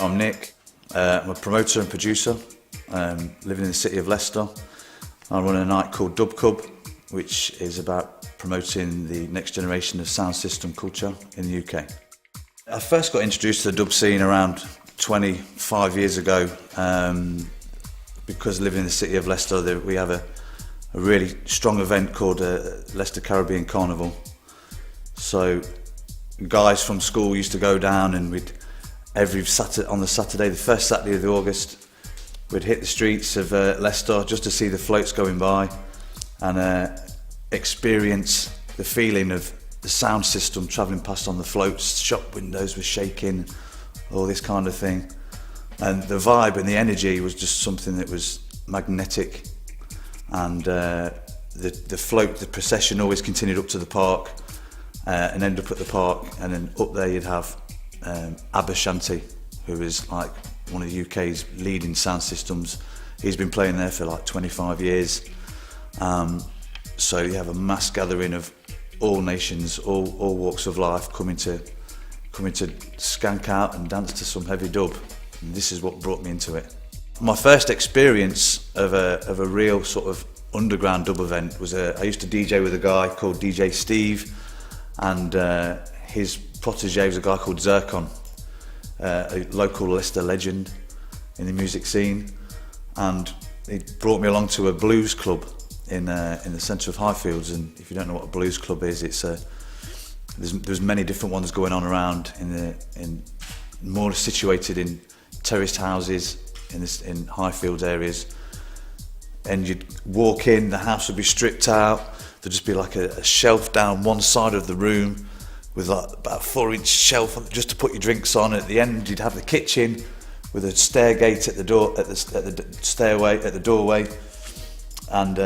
I'm Nick. I'm a promoter and producer, living in the city of Leicester. I run a night called Dub Cub, which is about promoting the next generation of sound system culture in the UK. I first got introduced to the dub scene around 25 years ago, because living in the city of Leicester, we have a really strong event called Leicester Caribbean Carnival. So guys from school used to go down, and we'd every Saturday, on the Saturday, the first Saturday of August, we'd hit the streets of Leicester just to see the floats going by and experience the feeling of the sound system travelling past on the floats. Shop windows were shaking, all this kind of thing. And the vibe and the energy was just something that was magnetic. And the float, the procession always continued up to the park and ended up at the park. And then up there you'd have Abashanti, who is like one of the UK's leading sound systems. He's been playing there for like 25 years. So you have a mass gathering of all nations, all walks of life coming to skank out and dance to some heavy dub. And this is what brought me into it. My first experience of a real sort of underground dub event was I used to DJ with a guy called DJ Steve, and his protege was a guy called Zircon, a local Leicester legend in the music scene, and he brought me along to a blues club in the centre of Highfields. And if you don't know what a blues club is, there's many different ones going on around in more situated in terraced houses in Highfields areas. And you'd walk in, the house would be stripped out, there'd just be like a shelf down one side of the room with like about a 4-inch shelf just to put your drinks on. At the end you'd have the kitchen with a stair gate at the door, at the stairway, at the doorway, and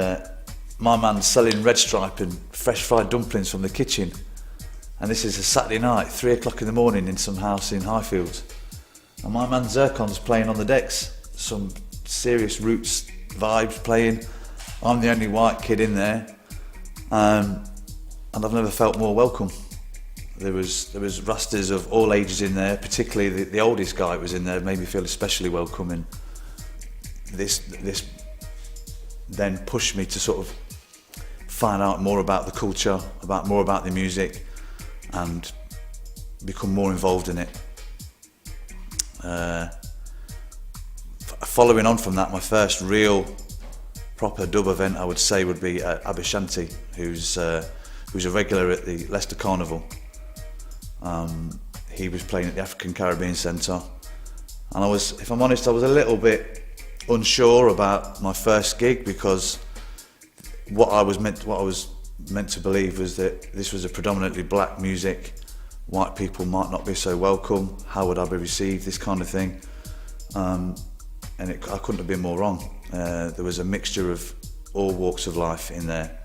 my man's selling red stripe and fresh fried dumplings from the kitchen. And this is a Saturday night, 3 o'clock in the morning, in some house in Highfields. And my man Zircon's playing on the decks, some serious roots vibes playing. I'm the only white kid in there, and I've never felt more welcome. There was rastas of all ages in there, particularly the oldest guy was in there, made me feel especially welcome. And this then pushed me to sort of find out more about the culture, more about the music, and become more involved in it. Following on from that, my first real proper dub event, I would say, would be Abashanti, who's a regular at the Leicester Carnival. He was playing at the African Caribbean Centre, and if I'm honest, I was a little bit unsure about my first gig, because what I was meant to believe was that this was a predominantly black music. White people might not be so welcome. How would I be received? This kind of thing. And I couldn't have been more wrong. There was a mixture of all walks of life in there,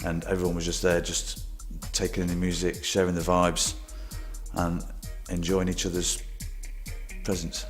and everyone was just there, just taking in the music, sharing the vibes, and enjoying each other's presence.